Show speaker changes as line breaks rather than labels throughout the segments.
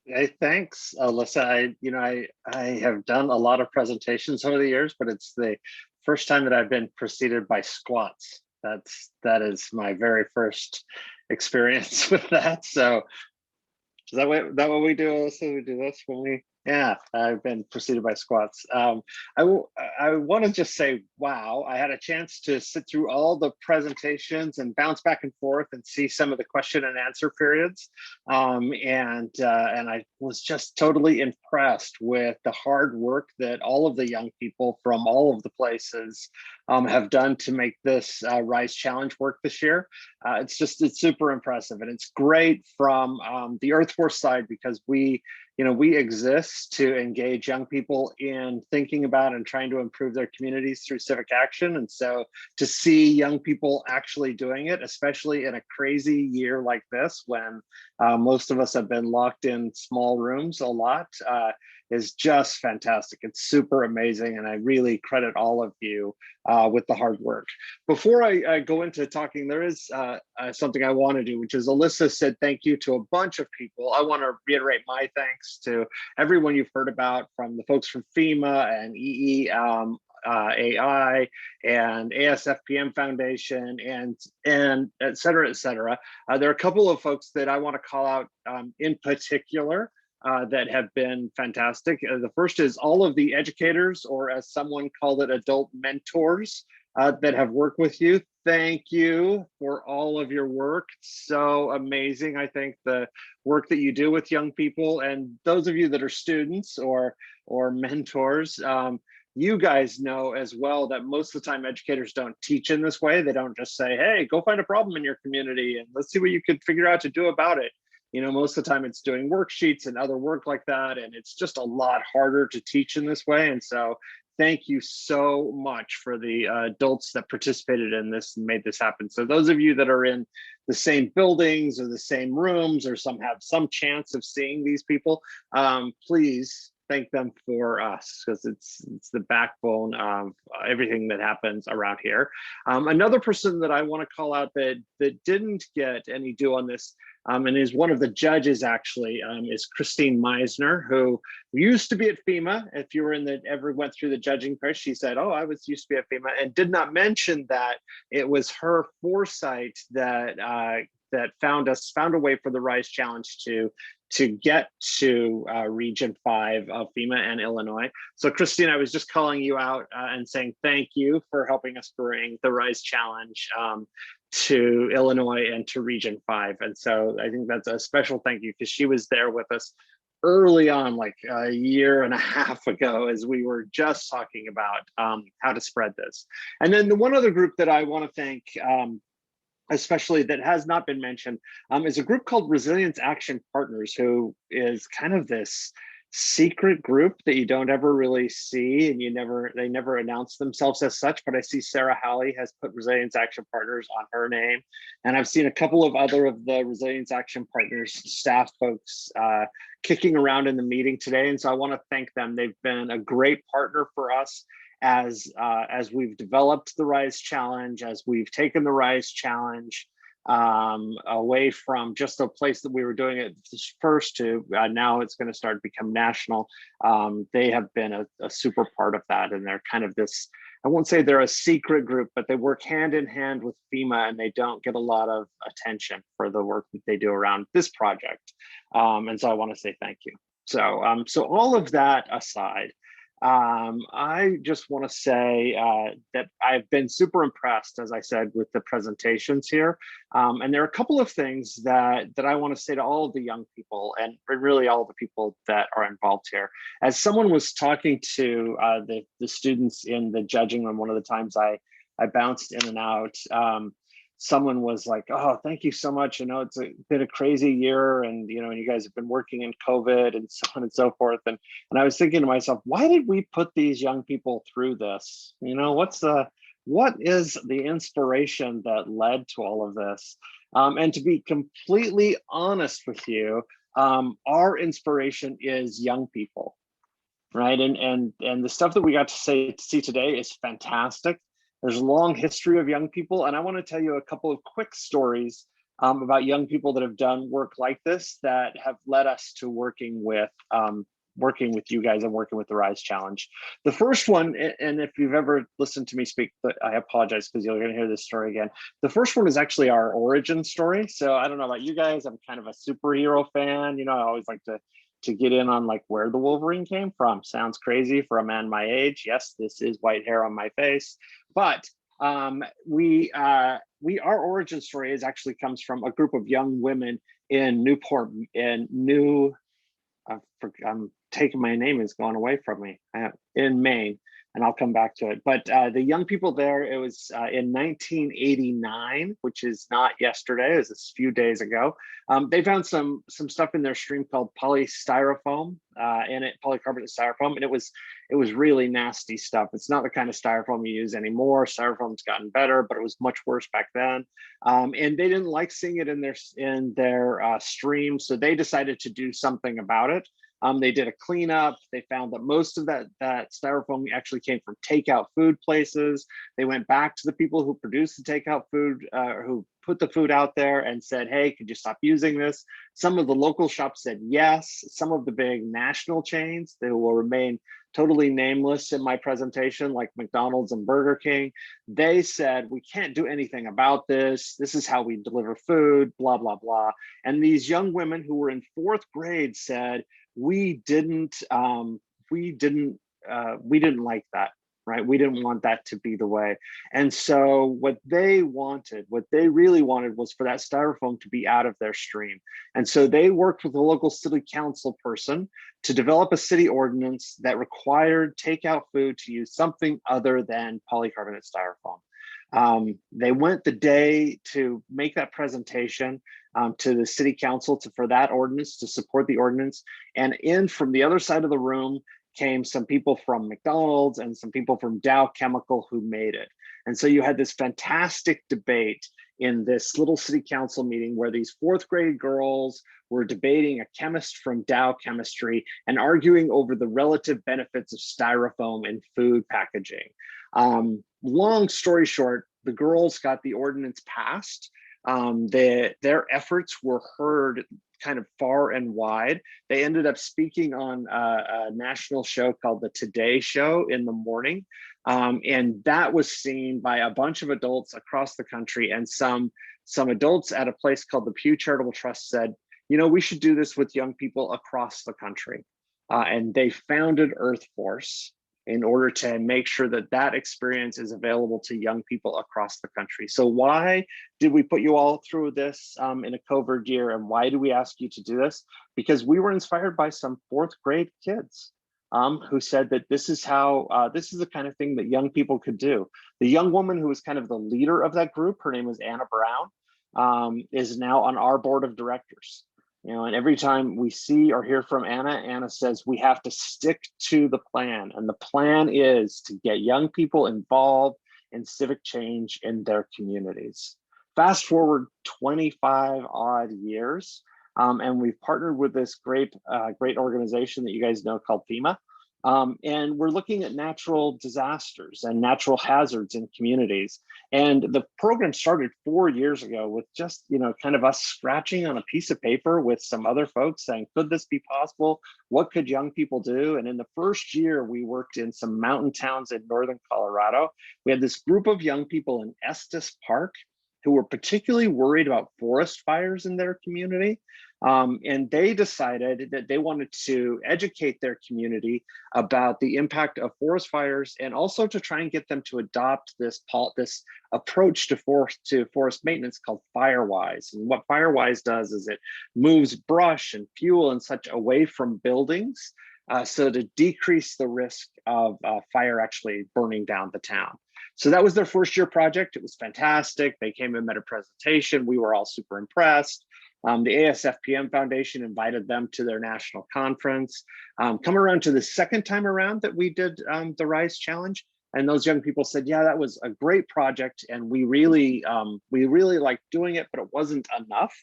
Hey, thanks, Alyssa. I have done a lot of presentations over the years, but it's the first time that I've been preceded by squats. That is my very first experience with that. So is that what we do, Alyssa? We do this when we, yeah, I've been preceded by squats. I want to just say, wow, I had a chance to sit through all the presentations and bounce back and forth and see some of the question and answer periods. And I was just totally impressed with the hard work that all of the young people from all of the places have done to make this Rise Challenge work this year. It's super impressive, and it's great from the Earth Force side because we exist to engage young people in thinking about and trying to improve their communities through civic action. And so to see young people actually doing it, especially in a crazy year like this, when most of us have been locked in small rooms a lot, is just fantastic. It's super amazing, and I really credit all of you with the hard work. Before I go into talking, there is something I want to do, which is Alyssa said thank you to a bunch of people. I want to reiterate my thanks to everyone you've heard about, from the folks from FEMA and AI and ASFPM Foundation and et cetera, et cetera. There are a couple of folks that I want to call out in particular that have been fantastic. The first is all of the educators, or as someone called it, adult mentors that have worked with you. Thank you for all of your work. So amazing. I think the work that you do with young people, and those of you that are students or mentors, you guys know as well that most of the time educators don't teach in this way. They don't just say, hey, go find a problem in your community and let's see what you could figure out to do about it. Most of the time it's doing worksheets and other work like that, and it's just a lot harder to teach in this way. And so thank you so much for the adults that participated in this and made this happen. So those of you that are in the same buildings or the same rooms, or some have some chance of seeing these people, please thank them for us, because it's the backbone of everything that happens around here. Another person that I want to call out that didn't get any due on this, and is one of the judges actually, is Christine Meisner, who used to be at FEMA. If you were ever went through the judging process, she said, oh, I used to be at FEMA, and did not mention that it was her foresight that found a way for the Rise Challenge to get to Region 5 of FEMA and Illinois. So Christine, I was just calling you out and saying thank you for helping us bring the Rise Challenge to Illinois and to Region 5. And so I think that's a special thank you, because she was there with us early on, like a year and a half ago, as we were just talking about how to spread this. And then the one other group that I want to thank, especially that has not been mentioned, is a group called Resilience Action Partners, who is kind of this secret group that you don't ever really see, and they never announce themselves as such. But I see Sarah Halley has put Resilience Action Partners on her name, and I've seen a couple of other of the Resilience Action Partners staff folks kicking around in the meeting today, and so I want to thank them. They've been a great partner for us as we've developed the Rise Challenge, as we've taken the Rise Challenge away from just a place that we were doing it first to now it's going to start to become national. They have been a super part of that, and they're kind of this, I won't say they're a secret group, but they work hand in hand with FEMA, and they don't get a lot of attention for the work that they do around this project. And so I want to say thank you. So all of that aside, I just want to say that I've been super impressed, as I said, with the presentations here. And there are a couple of things that I want to say to all of the young people, and really all the people that are involved here. As someone was talking to the students in the judging room, one of the times I bounced in and out, someone was like, oh, thank you so much. I know it's been a crazy year, and and you guys have been working in COVID and so on and so forth. And I was thinking to myself, why did we put these young people through this? What is the inspiration that led to all of this? And to be completely honest with you, our inspiration is young people, right? And the stuff that we got to see today is fantastic. There's a long history of young people, and I want to tell you a couple of quick stories about young people that have done work like this that have led us to working with you guys and working with the Rise Challenge. The first one, and if you've ever listened to me speak, but I apologize because you're going to hear this story again. The first one is actually our origin story. So I don't know about you guys. I'm kind of a superhero fan. You know, I always like to get in on like where the Wolverine came from. Sounds crazy for a man my age. Yes, this is white hair on my face, but our origin story is actually comes from a group of young women in Newport in I'm taking my name is going away from me in Maine, and I'll come back to it. But the young people there, it was in 1989, which is not yesterday, it was a few days ago. They found some stuff in their stream called polystyrofoam, polycarbonate styrofoam, and it was really nasty stuff. It's not the kind of styrofoam you use anymore. Styrofoam's gotten better, but it was much worse back then. And they didn't like seeing it in their stream, so they decided to do something about it. They did a cleanup. They found that most of that styrofoam actually came from takeout food places. They went back to the people who produced the takeout food, who put the food out there, and said, hey, could you stop using this? Some of the local shops said yes. Some of the big national chains, they will remain totally nameless in my presentation, like McDonald's and Burger King, they said, we can't do anything about this. This is how we deliver food, blah, blah, blah. And these young women who were in 4th grade said, we didn't like that, right? We didn't want that to be the way. And so what they really wanted was for that styrofoam to be out of their stream. And so they worked with a local city council person to develop a city ordinance that required takeout food to use something other than polycarbonate styrofoam. They went the day to make that presentation to the city council for that ordinance, to support the ordinance. And in from the other side of the room came some people from McDonald's and some people from Dow Chemical who made it. And so you had this fantastic debate in this little city council meeting where these 4th grade girls were debating a chemist from Dow Chemistry and arguing over the relative benefits of styrofoam in food packaging. Long story short, the girls got the ordinance passed. Their efforts were heard kind of far and wide. They ended up speaking on a national show called the Today Show in the morning. And that was seen by a bunch of adults across the country, and some adults at a place called the Pew Charitable Trust said, you know, we should do this with young people across the country. And they founded Earth Force in order to make sure that that experience is available to young people across the country. So why did we put you all through this in a COVID year, and why do we ask you to do this? Because we were inspired by some 4th grade kids who said that this is the kind of thing that young people could do. The young woman who was kind of the leader of that group, her name was Anna Brown, is now on our board of directors. You know, and every time we see or hear from Anna says we have to stick to the plan. And the plan is to get young people involved in civic change in their communities. Fast forward 25 odd years, and we've partnered with this great organization that you guys know called FEMA. And we're looking at natural disasters and natural hazards in communities. And the program started 4 years ago with just, you know, kind of us scratching on a piece of paper with some other folks saying, could this be possible? What could young people do? And in the first year, we worked in some mountain towns in northern Colorado. We had this group of young people in Estes Park who were particularly worried about forest fires in their community. And they decided that they wanted to educate their community about the impact of forest fires, and also to try and get them to adopt this approach to forest maintenance called FireWise. And what FireWise does is it moves brush and fuel and such away from buildings, so to decrease the risk of fire actually burning down the town. So that was their first year project. It was fantastic. They came and made a presentation. We were all super impressed. The ASFPM Foundation invited them to their national conference. Come around to the second time around that we did the Rise Challenge, and those young people said, yeah, that was a great project, and we really liked doing it, but it wasn't enough.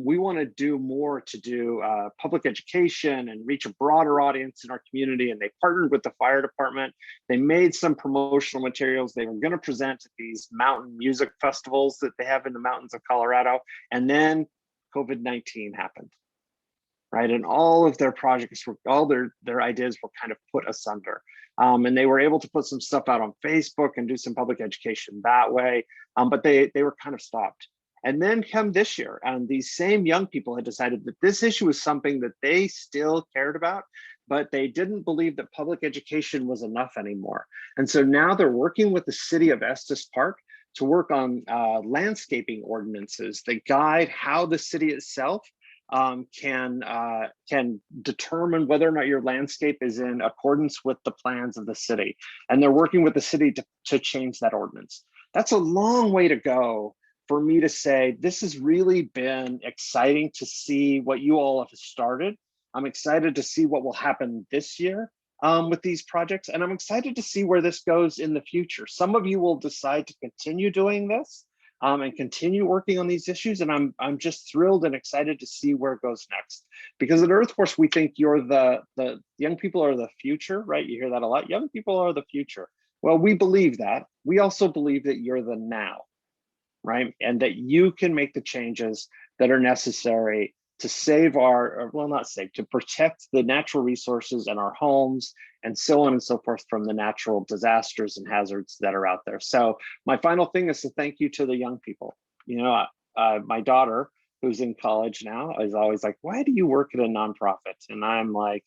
We want to do more to do public education and reach a broader audience in our community. And they partnered with the fire department. They made some promotional materials they were going to present at these mountain music festivals that they have in the mountains of Colorado. And then COVID-19 happened, right? And all of their projects were, all their ideas were kind of put asunder. And they were able to put some stuff out on Facebook and do some public education that way. But they were kind of stopped. And then come this year, and these same young people had decided that this issue was something that they still cared about, but they didn't believe that public education was enough anymore. And so now they're working with the city of Estes Park to work on landscaping ordinances that guide how the city itself can determine whether or not your landscape is in accordance with the plans of the city. And they're working with the city to change that ordinance. That's a long way to go for me to say, this has really been exciting to see what you all have started. I'm excited to see what will happen this year with these projects. And I'm excited to see where this goes in the future. Some of you will decide to continue doing this and continue working on these issues. And I'm just thrilled and excited to see where it goes next. Because at Earth Force, we think you're the young people are the future, right? You hear that a lot. Young people are the future. Well, we believe that. We also believe that you're the now, right? And that you can make the changes that are necessary to save our, well, not save, to protect the natural resources in our homes and so on and so forth from the natural disasters and hazards that are out there. So my final thing is to thank you to the young people. You know, my daughter, who's in college now, is always like, why do you work at a nonprofit? And I'm like,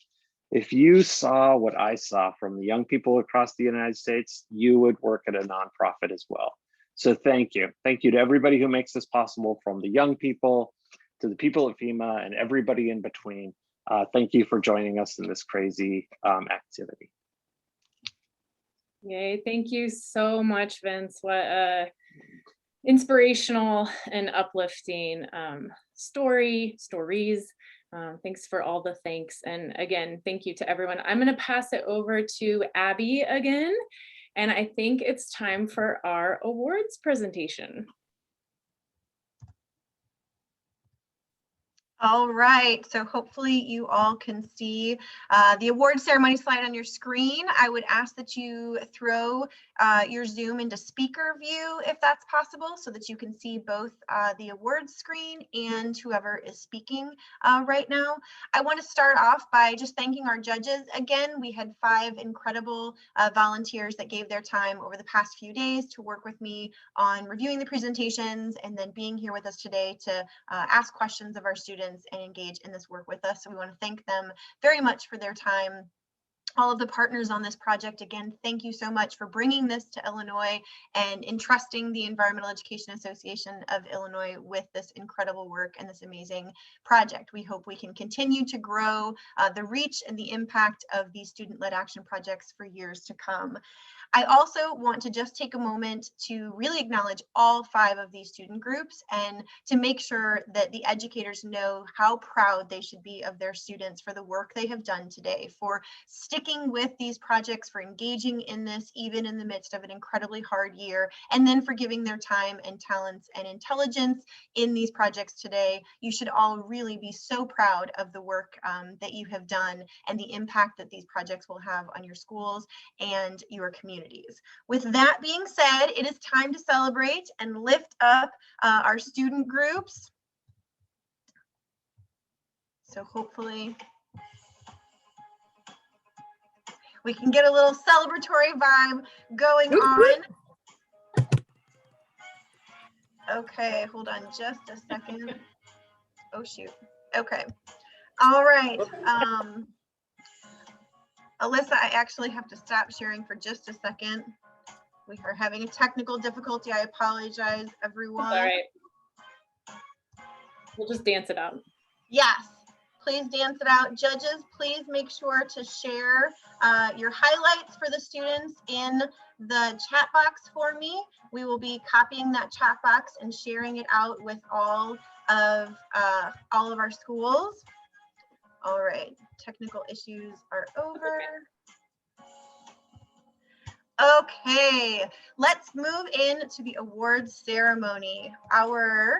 if you saw what I saw from the young people across the United States, you would work at a nonprofit as well. So thank you. Thank you to everybody who makes this possible, from the young people to the people at FEMA and everybody in between. Thank you for joining us in this crazy activity.
Yay, thank you so much, Vince. What inspirational and uplifting stories. Thanks for all the thanks. And again, thank you to everyone. I'm gonna pass it over to Abby again. And I think it's time for our awards presentation.
All right, so hopefully you all can see the award ceremony slide on your screen. I would ask that you throw your Zoom into speaker view if that's possible, so that you can see both the awards screen and whoever is speaking right now. I want to start off by just thanking our judges. Again, we had 5 incredible volunteers that gave their time over the past few days to work with me on reviewing the presentations and then being here with us today to ask questions of our students and engage in this work with us. So we want to thank them very much for their time. All of the partners on this project, again, thank you so much for bringing this to Illinois and entrusting the Environmental Education Association of Illinois with this incredible work and this amazing project. We hope we can continue to grow the reach and the impact of these student-led action projects for years to come. I also want to just take a moment to really acknowledge all 5 of these student groups and to make sure that the educators know how proud they should be of their students for the work they have done today, for sticking with these projects, for engaging in this even in the midst of an incredibly hard year, and then for giving their time and talents and intelligence in these projects today. You should all really be so proud of the work that you have done and the impact that these projects will have on your schools and your community. With that being said, it is time to celebrate and lift up our student groups. So hopefully we can get a little celebratory vibe going on. Okay, hold on just a second. Oh shoot. Okay. All right. Alyssa, I actually have to stop sharing for just a second. We are having a technical difficulty. I apologize, everyone.
All right. We'll just dance it out.
Yes, please dance it out. Judges, please make sure to share your highlights for the students in the chat box for me. We will be copying that chat box and sharing it out with all of our schools. All right, technical issues are over. Okay, let's move into the awards ceremony. Our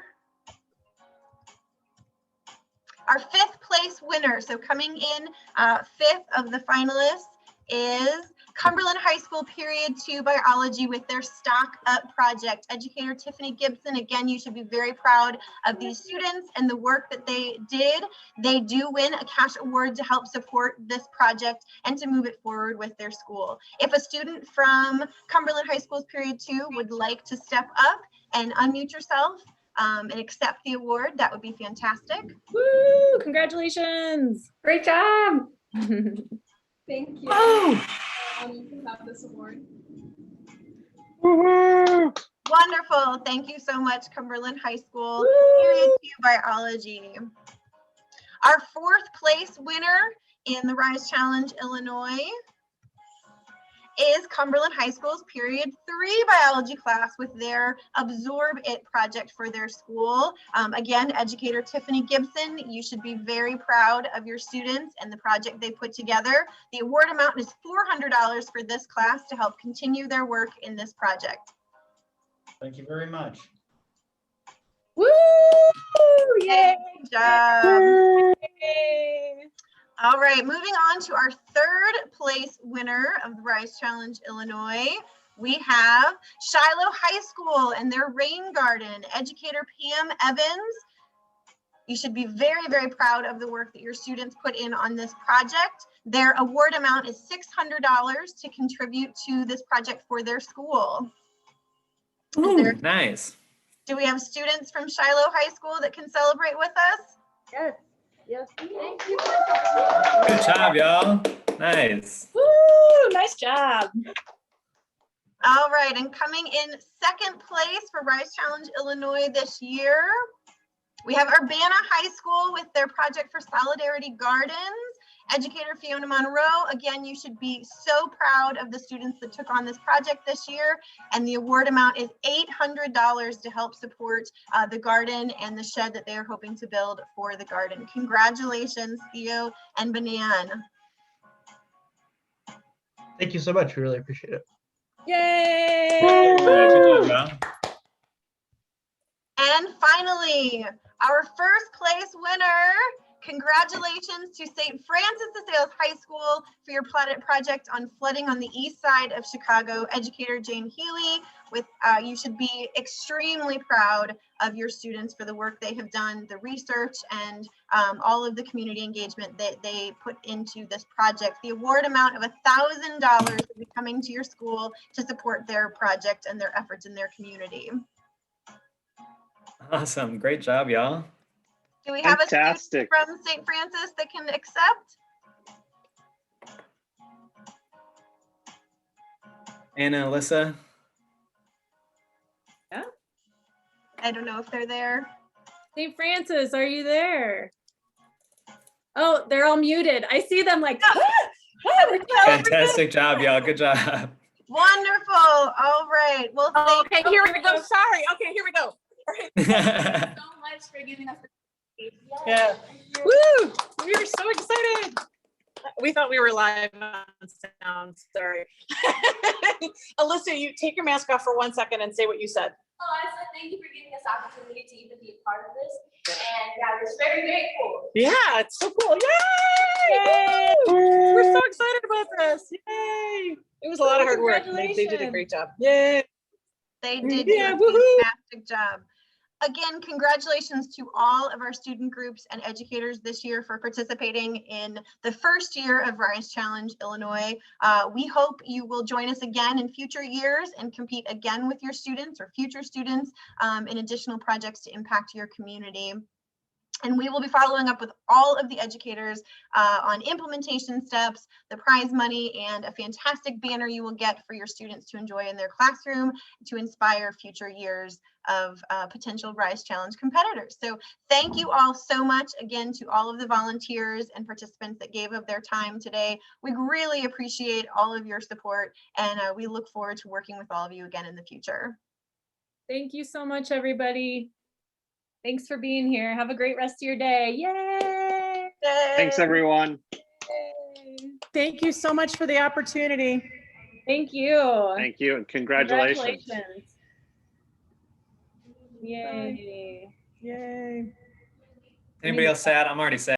Our 5th place winner, so coming in 5th of the finalists, is Cumberland High School Period 2 Biology with their Stock Up project. Educator Tiffany Gibson, again, you should be very proud of these students and the work that they did. They do win a cash award to help support this project and to move it forward with their school. If a student from Cumberland High School's Period 2 would like to step up and unmute yourself and accept the award, that would be fantastic.
Woo! Congratulations!
Great job.
Thank you.
Oh,
Honored to have this award.
Woohoo!
Wonderful. Thank you so much, Cumberland High School.
Woo!
Period 2 Biology. Our 4th place winner in the Rise Challenge Illinois is Cumberland High School's Period 3 Biology class with their Absorb It project for their school. Again, educator Tiffany Gibson, you should be very proud of your students and the project they put together. The award amount is $400 for this class to help continue their work in this project.
Thank you very much.
Woo! Yay!
Good job.
Yay!
All right, moving on to our 3rd place winner of the Rise Challenge Illinois. We have Shiloh High School and their Rain Garden. Educator Pam Evans, you should be very, very proud of the work that your students put in on this project. Their award amount is $600 to contribute to this project for their school.
ooh, nice.
Do we have students from Shiloh High School that can celebrate with us?
Yes. Yes. Thank you.
Good job, y'all. Nice.
Woo! Nice job.
All right, and coming in 2nd place for Rise Challenge Illinois this year, we have Urbana High School with their project for Solidarity Gardens. Educator Fiona Monroe, again, you should be so proud of the students that took on this project this year, and the award amount is $800 to help support the garden and the shed that they are hoping to build for the garden. Congratulations, Theo and Banan.
Thank you so much. We really appreciate it.
Yay!
Good job, y'all.
And finally, our 1st place winner. Congratulations to St. Francis de Sales High School for your project on flooding on the east side of Chicago. Educator Jane Healy, you should be extremely proud of your students for the work they have done, the research, and all of the community engagement that they put into this project. The award amount of $1,000 will be coming to your school to support their project and their efforts in their community.
Awesome. Great job, y'all.
Do we have
Fantastic.
a student from St. Francis that can accept?
Anna, Alyssa.
I don't know if they're there.
St. Francis, are you there? Oh, they're all muted. I see them like,
Fantastic job, y'all. Good job.
Wonderful. All right. Well,
Oh,
thank
okay, here we go. Sorry. Okay, here we go.
So much for giving us.
Yeah. Woo! We were so excited. We thought we were live on sound. Sorry. Alyssa, you take your mask off for 1 second and say what you said.
Oh, I said thank you for giving us the opportunity to even be a part of this. And yeah, it's very, very cool.
Yeah, it's so cool. Yay! We're so excited about this. Yay! It was a lot of hard work. They did a great job. Yay!
They did
Yeah,
do a
woohoo.
fantastic job. Again, congratulations to all of our student groups and educators this year for participating in the 1st year of Rise Challenge Illinois. We hope you will join us again in future years and compete again with your students or future students in additional projects to impact your community. And we will be following up with all of the educators on implementation steps, the prize money, and a fantastic banner you will get for your students to enjoy in their classroom to inspire future years of potential Rise Challenge competitors. So thank you all so much again to all of the volunteers and participants that gave of their time today. We really appreciate all of your support, and we look forward to working with all of you again in the future.
Thank you so much, everybody. Thanks for being here. Have a great rest of your day. Yay!
Thanks, everyone.
Thank you so much for the opportunity.
Thank you.
Thank you, and congratulations.
Yay.
Yay.
Anybody else sad? I'm already sad.